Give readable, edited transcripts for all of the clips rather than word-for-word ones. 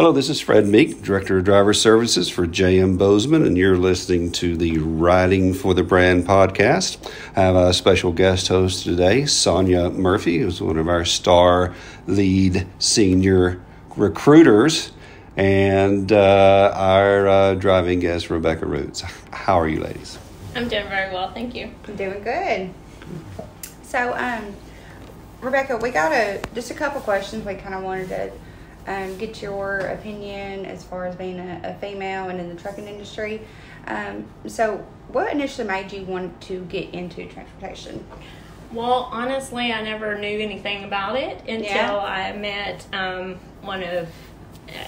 Hello, this is Fred Meek, Director of Driver Services for JM Bozeman, and you're listening to the Riding for the Brand podcast. I have a special guest host today, Sonia Murphy, who's one of our star lead senior recruiters, and our driving guest, Rebecca Roots. How are you, ladies? I'm doing very well, thank you. I'm doing good. So, Rebecca, we got just a couple questions. We kind of wanted to get your opinion as far as being a female and in the trucking industry. So what initially made you want to get into transportation? Well, honestly, I never knew anything about it until I met one of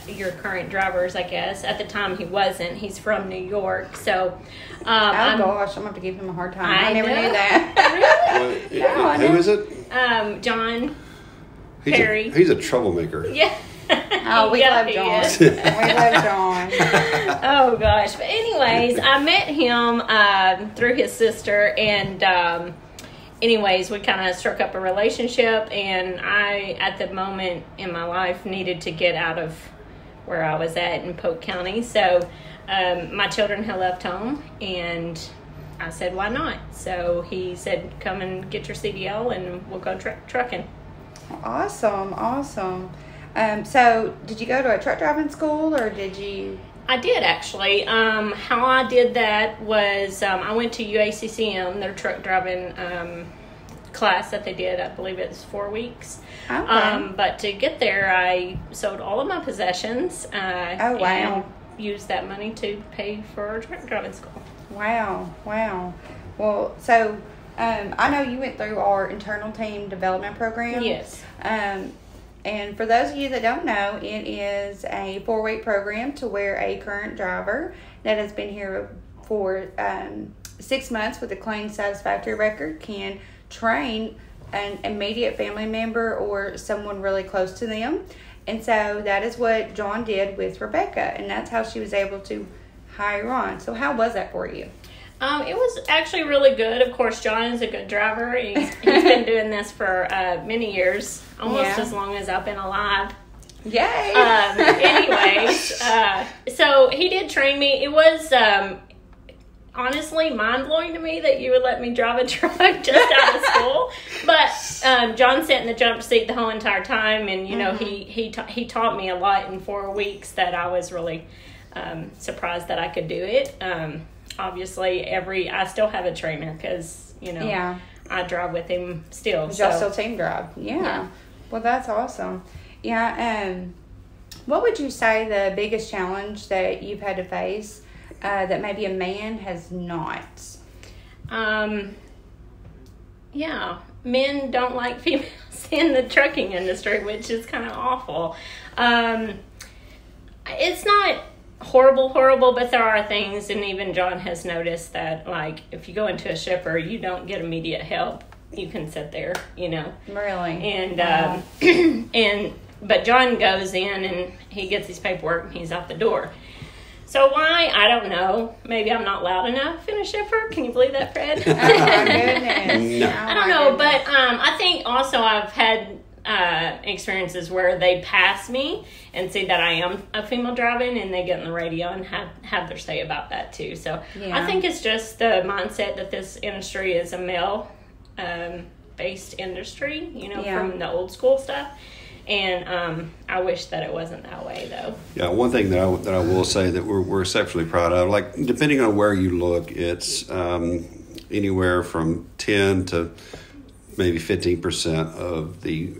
your current drivers, I guess. At the time, he wasn't. He's from New York. So, I'm going to have to give him a hard time. I never knew that. Really? Who is it? John Perry. He's a troublemaker. Yeah. Oh, we love John. We love John. Oh, gosh. But anyways, I met him through his sister, and anyways, we kind of struck up a relationship, and I, at the moment in my life, needed to get out of where I was at in Polk County. So my children had left home, and I said, why not? So he said, come and get your CDL, and we'll go trucking. Awesome. So did you go to a truck driving school, or did you? I did, actually. How I did that was I went to UACCM, their truck driving class that they did. I believe it was 4 weeks. Okay. But to get there, I sold all of my possessions. Oh, wow. And used that money to pay for truck driving school. Wow. Well, so I know you went through our internal team development program. Yes. And for those of you that don't know, it is a 4-week program to where a current driver that has been here for 6 months with a clean, satisfactory record can train an immediate family member or someone really close to them. And so that is what John did with Rebecca, and that's how she was able to hire on. So how was that for you? It was actually really good. Of course, John is a good driver. He's been doing this for many years, almost as long as I've been alive. Yay! Anyways, so he did train me. It was honestly mind-blowing to me that you would let me drive a truck just out of school. But John sat in the jump seat the whole entire time, and you know he taught me a lot in 4 weeks that I was really surprised that I could do it. Obviously, I still have a trainer because, I drive with him still. Y'all still team drive. Yeah. Well, that's awesome. Yeah. What would you say the biggest challenge that you've had to face that maybe a man has not? Men don't like females in the trucking industry, which is kind of awful. It's not horrible, but there are things, and even John has noticed that, like, if you go into a shipper, you don't get immediate help. You can sit there, Really? And but John goes in and he gets his paperwork and he's out the door. So why? I don't know. Maybe I'm not loud enough in a shipper. Can you believe that, Fred? Oh, my goodness. No. I don't know, but I think also I've had experiences where they pass me and see that I am a female driving, and they get on the radio and have their say about that too. So I think it's just the mindset that this industry is a male based industry, from the old school stuff. And I wish that it wasn't that way, though. Yeah, one thing that I will say that we're exceptionally proud of, like, depending on where you look, it's anywhere from 10 to maybe 15% of the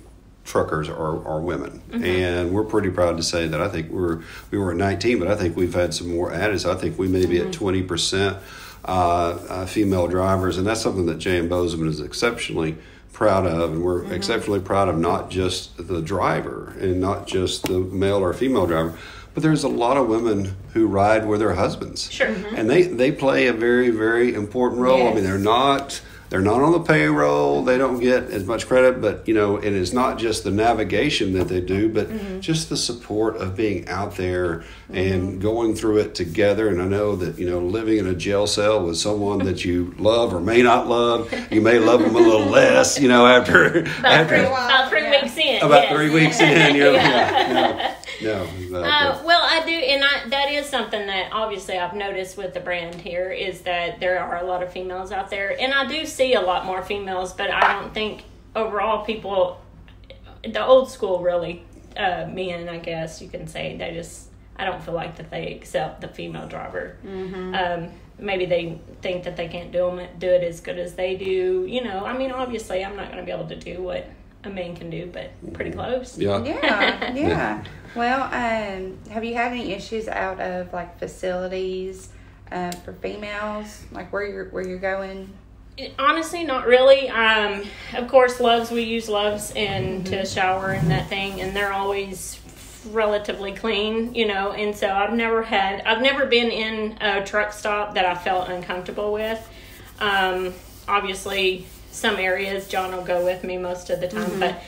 truckers are women. Mm-hmm. And we're pretty proud to say that I think we were at 19, but I think we've had some more added. So I think we may be at 20% female drivers, and that's something that JM Bozeman is exceptionally proud of, and we're exceptionally proud of not just the driver and not just the male or female driver, but there's a lot of women who ride with their husbands. Sure. And they play a very, very important role. Yes. I mean, they're not on the payroll. They don't get as much credit, but, and it's not just the navigation that they do, but just the support of being out there and going through it together. And I know that, living in a jail cell with someone that you love or may not love, you may love them a little less, after about 3 weeks in. About 3 weeks in. No, exactly. Well, I do, and that is something that obviously I've noticed with the brand here is that there are a lot of females out there, and I do see a lot more females, but I don't think overall people, the old school really, men, I guess you can say, I don't feel like that they accept the female driver. Mm-hmm. Maybe they think that they can't do it as good as they do. I mean, obviously I'm not going to be able to do what a man can do, but pretty close. Yeah. Well, have you had any issues out of like facilities for females, like where you're going? Honestly, not really. Of course, we use Loves and to shower and that thing, and they're always relatively clean, and so I've never been in a truck stop that I felt uncomfortable with. Obviously some areas John will go with me most of the time, but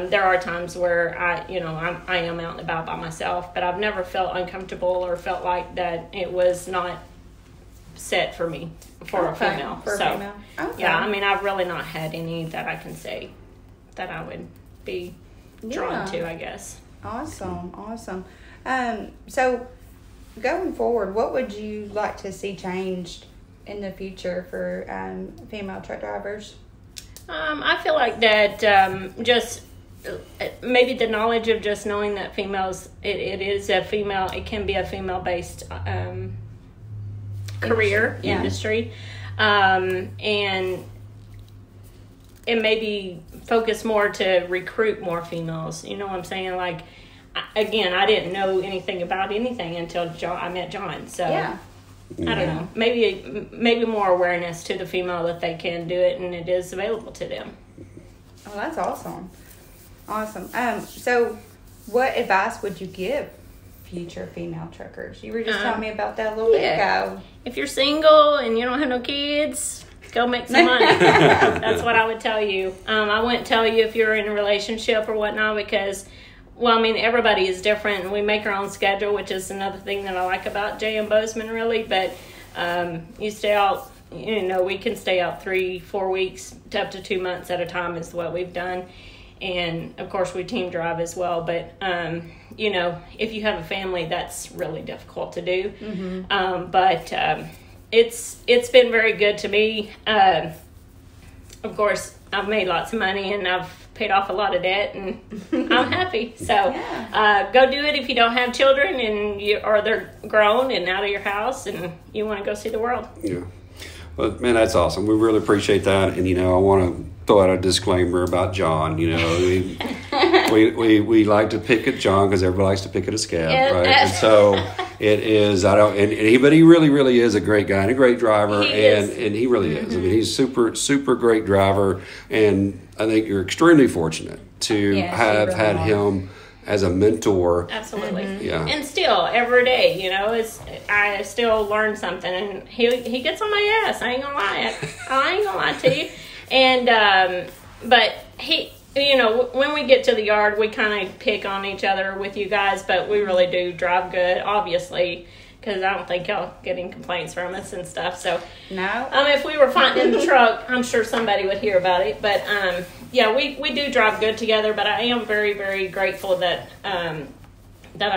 there are times where I am out and about by myself, but I've never felt uncomfortable or felt like that it was not set for me for a female. Okay. Yeah, I mean, I've really not had any that I can say that I would be drawn to, I guess. Awesome. So going forward, what would you like to see changed in the future for female truck drivers? I feel like that just maybe the knowledge of just knowing that females, it can be a female-based career, industry, and it maybe focus more to recruit more females. You know what I'm saying? Like, again, I didn't know anything about anything until I met John. So I don't know. Maybe more awareness to the female that they can do it and it is available to them. Oh, that's awesome. So what advice would you give future female truckers? You were just telling me about that a little bit ago. If you're single and you don't have no kids, go make some money. That's what I would tell you. I wouldn't tell you if you're in a relationship or whatnot because, well, I mean, everybody is different and we make our own schedule, which is another thing that I like about JM Bozeman, really. But you stay out, we can stay out 3-4 weeks to up to 2 months at a time is what we've done. And, of course, we team drive as well. But, if you have a family, that's really difficult to do. Mm-hmm. But it's been very good to me. Of course, I've made lots of money and I've paid off a lot of debt and I'm happy. So go do it if you don't have children or they're grown and out of your house and you want to go see the world. Yeah. Well, man, that's awesome. We really appreciate that. And, I want to throw out a disclaimer about John. We like to pick at John because everybody likes to pick at a scab, right? And so it is, but he really, really is a great guy and a great driver. And he really is. I mean, he's super, super great driver. And I think you're extremely fortunate to have had him as a mentor. Absolutely. Mm-hmm. Yeah. And still, every day, I still learn something. And he gets on my ass. I ain't gonna lie to you. And, but he, when we get to the yard, we kind of pick on each other with you guys, but we really do drive good, obviously, because I don't think y'all getting complaints from us and stuff. So, no. If we were fighting in the truck, I'm sure somebody would hear about it. But, we do drive good together, but I am very, very grateful that I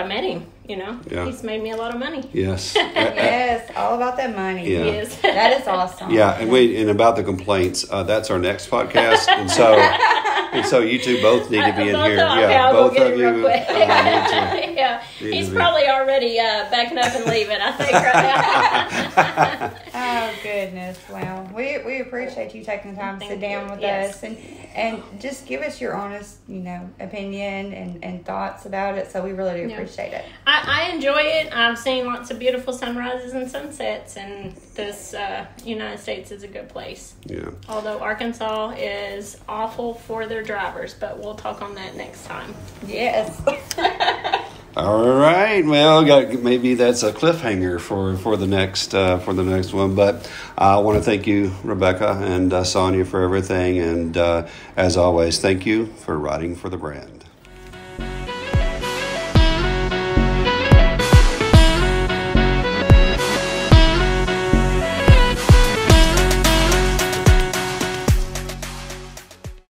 met him. He's made me a lot of money. Yes. Yes, all about that money. Yeah. Yes. That is awesome. Yeah, and about the complaints, that's our next podcast, and so you two both need to be in here. Both of you. Real quick. He's probably already backing up and leaving, I think, right now. Oh goodness! Well, we appreciate you taking the time to sit down with us and just give us your honest, opinion and thoughts about it. So we really do appreciate it. I enjoy it. I've seen lots of beautiful sunrises and sunsets, and this United States is a good place. Yeah. Although Arkansas is awful for their drivers, but we'll talk on that next time. Yes. All right. Well, maybe that's a cliffhanger for the next one. But I want to thank you, Rebecca and Sonia, for everything. And as always, thank you for riding for the brand.